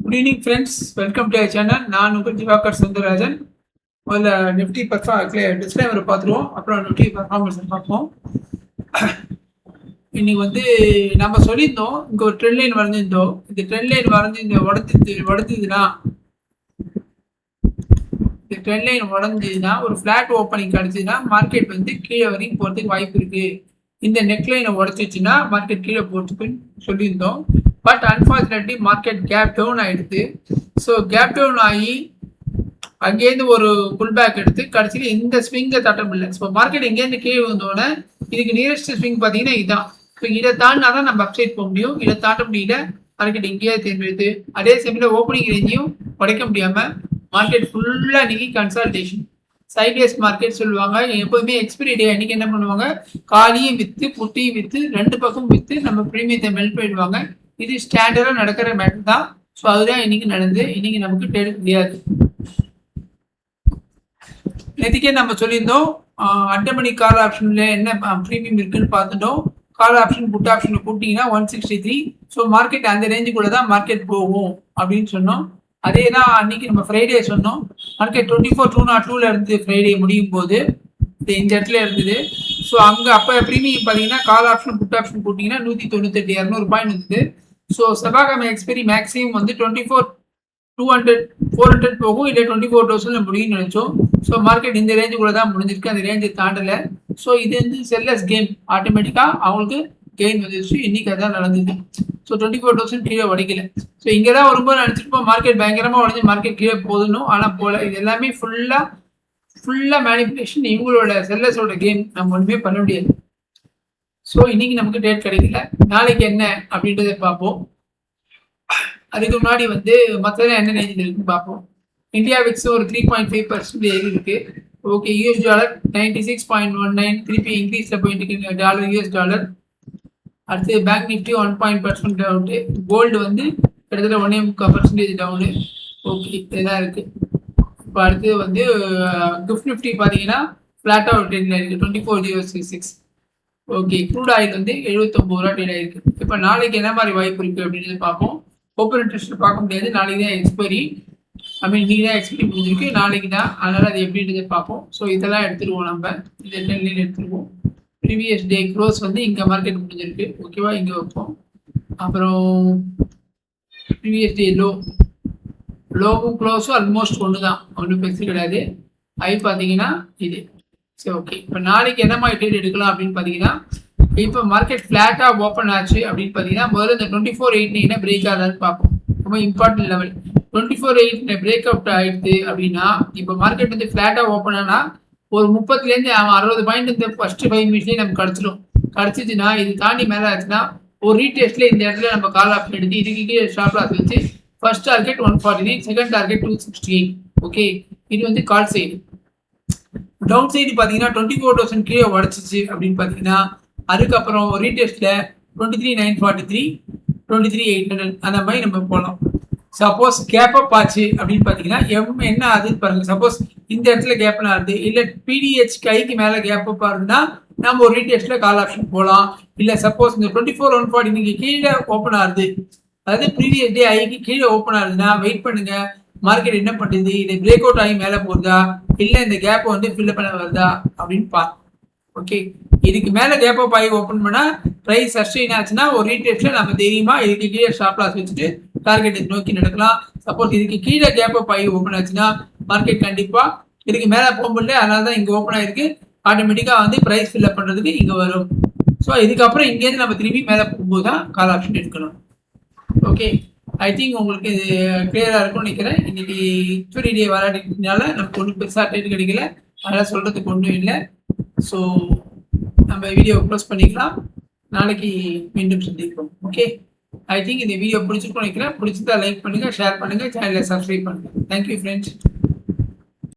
Good evening friends, welcome to channel. நான் உங்கள் திவாகர் சுந்தரராஜன். முதல்ல நிஃப்டி டிஸ்க்ளைமர் பார்த்துருவோம், அப்புறம் நிஃப்டி பர்ஃபார்மன்ஸ் பார்ப்போம். இன்னைக்கு வந்து நம்ம சொல்லியிருந்தோம், இங்கே ஒரு ட்ரெண்ட் லைன் வரைஞ்சிருந்தோம். இந்த ட்ரெண்ட் லைன் உடஞ்சிதுன்னா இந்த ட்ரெண்ட் லைன் உடஞ்சிதுன்னா ஒரு ஃப்ளாட் ஓப்பனிங் கிடச்சிதுன்னா மார்க்கெட் வந்து கீழே வரைக்கும் போகிறதுக்கு வாய்ப்பு இருக்குது. இந்த நெக்லைனை உடச்சிச்சுன்னா மார்க்கெட் கீழே போகிறதுக்குன்னு சொல்லியிருந்தோம். But unfortunately market gap down ஆகிடுது. ஸோ கேப் டவுன் ஆகி அங்கேருந்து ஒரு புல் பேக் எடுத்து கடைசியில் இந்த ஸ்விங்கை தட்ட முடியல. ஸோ மார்க்கெட் எங்கேருந்து கீழே வந்தோடனே இதுக்கு நியரஸ்ட் ஸ்விங் பார்த்தீங்கன்னா இதுதான். இப்போ இதை தாண்டினா தான் நம்ம அப்சைட் போக முடியும். இதை தாண்ட முடியல, மார்க்கெட் இங்கேயே தெரிஞ்சுது. அதே சமயம் ஓப்பனிங் ரேஞ்சையும் உடைக்க முடியாமல் மார்க்கெட் ஃபுல்லாக இன்னைக்கு கன்சால்டேஷன் சைட்வேஸ் மார்க்கெட் சொல்லுவாங்க. எப்போதுமே எக்ஸ்பிரி டே அன்னைக்கு என்ன பண்ணுவாங்க, காலியும் விற்று புட்டியும் விற்று ரெண்டு பக்கம் விற்று நம்ம ப்ரீமியத்தை மெல்ட் பண்ணிடுவாங்க. இது ஸ்டாண்டர்டாக நடக்கிற மேட்டர் தான். ஸோ அதுதான் இன்னைக்கு நடந்து. இன்னைக்கு நமக்கு ட்ரேட் முடியாது. நேற்றுக்கே நம்ம சொல்லியிருந்தோம், அட்டமணி கால் ஆப்ஷன்ல என்ன ப்ரீமியம் இருக்குன்னு பார்த்துட்டோம். கால் ஆப்ஷன் புட் ஆப்ஷன் கூட்டிங்கன்னா 163. ஸோ மார்க்கெட் அந்த ரேஞ்சுக்குள்ள தான் மார்க்கெட் போகும் அப்படின்னு சொன்னோம். அதே தான் அன்னைக்கு நம்ம ஃப்ரைடே சொன்னோம். மார்க்கெட் 24,202 இருந்து ஃப்ரைடே முடியும் போது இந்த இடத்துல இருந்தது. ஸோ அங்கே அப்போ ப்ரீமியம் பார்த்தீங்கன்னா கால் ஆப்ஷன் புட் ஆப்ஷன் போட்டிங்கன்னா 198 200 பாயிண்ட் இருந்தது. ஸோ செவ்வாய்க்கிழமை எக்ஸ்பெரி மேக்ஸிமம் வந்து 24,200 400 போகும், இல்லை 24,000 முடியும்னு நினைச்சோம். ஸோ மார்க்கெட் இந்த ரேஞ்சுக்குள்ள தான் முடிஞ்சிருக்கு, அந்த ரேஞ்சை தாண்டலை. ஸோ இது வந்து செல்லர்ஸ் கேம், ஆட்டோமேட்டிக்காக அவங்களுக்கு கெயின் வந்துருச்சு. இன்னைக்கு அதான் நடந்தது. ஸோ 24,000 கீழே உடைக்கல. ஸோ இங்கே தான் வரும்போது நினச்சிருப்போம் மார்க்கெட் பயங்கரமாக உடஞ்சி மார்க்கெட் கீழே போதுன்னு. ஆனால் போல, இது எல்லாமே ஃபுல்லாக மேனிப்புலேஷன், இவங்களோட செல்லர்ஸோட கேம். நம்ம ஒன்றுமே பண்ண முடியாது. ஸோ இன்னைக்கு நமக்கு டேட் கிடைக்கல. நாளைக்கு என்ன அப்படின்றத பார்ப்போம். அதுக்கு முன்னாடி வந்து மற்றதெல்லாம் என்ன ரேஞ்சில் இருக்குன்னு பார்ப்போம். இந்தியா விக்ஸ் ஒரு 3.5% ஏறி இருக்கு. ஓகே, யூஎஸ் டாலர் 96.19 திருப்பி இன்க்ரீஸில் போயிட்டு இருக்கு டாலர் யூஎஸ் டாலர். அடுத்து பேங்க் நிஃப்டி 1% டவுனு. கோல்டு வந்து கிட்டத்தட்ட 1.3% டவுனு. ஓகே, இதுதான் இருக்கு. இப்போ அடுத்து வந்து கிஃப்ட் நிஃப்டி பார்த்தீங்கன்னா ஃப்ளாட்டாக ஒரு ட்ரெண்டில் இருக்குது 24,066. ஓகே, க்ரூட் ஆயில் வந்து 79 ரூபா ட்ரேட் ஆயிருக்கு. இப்போ நாளைக்கு என்ன மாதிரி வாய்ப்பு இருக்குது அப்படின்றது பார்ப்போம். ஓப்பன் இன்ட்ரெஸ்ட் பார்க்க முடியாது, நாளைக்கு தான் எக்ஸ்பைரி. இன்னைக்கு தான் எக்ஸ்பைரி முடிஞ்சிருக்கு, நாளைக்கு தான். அதனால் அது எப்படின்றத பார்ப்போம். ஸோ இதெல்லாம் எடுத்துருவோம், நம்ம இந்த டென்லைன் எடுத்துருவோம். ப்ரீவியஸ் டே க்ளோஸ் வந்து இங்கே மார்க்கெட் முடிஞ்சிருக்கு. ஓகேவா, இங்கே வைப்போம். அப்புறம் ப்ரீவியஸ் டே லோவும் க்ளோஸும் ஆல்மோஸ்ட் ஒன்று தான், ஒன்றும் பெருசு கிடையாது. ஐ பார்த்தீங்கன்னா இது. சரி, ஓகே. இப்போ நாளைக்கு என்ன மாதிரி ட்ரேட் எடுக்கலாம் அப்படின்னு பார்த்தீங்கன்னா, இப்போ மார்க்கெட் ஃப்ளாட்டாக ஓப்பன் ஆச்சு அப்படின்னு பார்த்தீங்கன்னா முதல்ல இந்த 24,800 பிரேக் ஆகுதான்னு பார்ப்போம். ரொம்ப இம்பார்ட்டன்ட் லெவல் 24,800 பிரேக் அவுட் ஆகிடுது அப்படின்னா, இப்போ மார்க்கெட் வந்து ஃப்ளாட்டாக ஓப்பன் ஆனால் ஒரு 30லேருந்து 60 பாயிண்ட் இந்த ஃபர்ஸ்ட் 5 மினிட்ஸ்லேயே நமக்கு கிடச்சிடும். கிடச்சிச்சுன்னா இது தாண்டி மேலே ஆச்சுன்னா ஒரு ரீடெஸ்ட்ல இந்த இடத்துல நம்ம கால் ஆப்ஷன் எடுத்து இதுக்கு ஸ்டாப் லாஸ் வச்சு first target 149, second target 268. Okay, இது வந்து கால் சைடு. டவுன் சைடு பார்த்தீங்கன்னா 24,000 கீழே உடச்சிச்சு அப்படின்னு பார்த்தீங்கன்னா அதுக்கப்புறம் ஒரு ரீடெஸ்ட்ல 23,943, 23,800 அந்த மாதிரி நம்ம போகலாம். சப்போஸ் கேப் அப் ஆச்சு அப்படின்னு பார்த்தீங்கன்னா என்ன ஆகுதுன்னு பாருங்க. சப்போஸ் இந்த இடத்துல கேப் ஆகுது, இல்லை பிடிஹெச் கைக்கு மேலே கேப் அப் ஆகுதுன்னா நம்ம ஒரு ரீடெஸ்ட்ல கால் ஆப்ஷன் போகலாம். இல்லை சப்போஸ் இந்த 24,140 நீங்கள் கீழே ஓப்பன் ஆகுது, அதாவது ப்ரீவியஸ் டே ஐக்கு கீழே ஓப்பன் ஆகுதுன்னா வெயிட் பண்ணுங்க. மார்க்கெட் என்ன பண்ணுது, இதை பிரேக் அவுட் ஆகி மேலே போகுதா, இல்லை இந்த கேப்பை வந்து ஃபில்அப் பண்ண வருதா அப்படின்னு பார்ப்போம். ஓகே, இதுக்கு மேலே கேப் அப் ஆகி ஓப்பன் பண்ணால் ப்ரைஸ் சஸ்டெயின் ஆச்சுன்னா ஒரு ரீடெஸ்ட்ல நம்ம தெரியுமா இதுக்கு கீழே ஸ்டாப் லாஸ் வச்சுட்டு டார்கெட்டை நோக்கி நடக்கலாம். சப்போஸ் இதுக்கு கீழே கேப் அப் ஆகி ஓப்பன் ஆச்சுன்னா மார்க்கெட் கண்டிப்பாக இதுக்கு மேலே போக முடியல, அதனால தான் இங்கே ஓப்பன் ஆகிருக்கு. ஆட்டோமேட்டிக்காக வந்து ப்ரைஸ் ஃபில்அப் பண்ணுறதுக்கு இங்கே வரும். ஸோ இதுக்கப்புறம் இங்கேருந்து நம்ம திரும்பி மேலே போகும்போது தான் கால் ஆப்ஷன் எடுக்கணும். ஓகே, ஐ திங்க் உங்களுக்கு இது கிளியராக இருக்கும்னு நினைக்கிறேன். இன்னைக்கு எக்ஸ்பைரி டே விளையாடினால நமக்கு ஒன்றும் பெருசாக ட்ரேட் கிடைக்கல, அதெல்லாம் சொல்கிறதுக்கு ஒன்றும் இல்லை. ஸோ நம்ம வீடியோ க்ளோஸ் பண்ணிக்கலாம். நாளைக்கு மீண்டும் சந்திப்போம். ஓகே, ஐ திங்க் இந்த வீடியோ பிடிச்சிருக்கும்னு நினைக்கிறேன். பிடிச்சிருந்தா லைக் பண்ணுங்கள், ஷேர் பண்ணுங்கள், சேனலை சப்ஸ்கிரைப் பண்ணுங்கள். Thank you friends.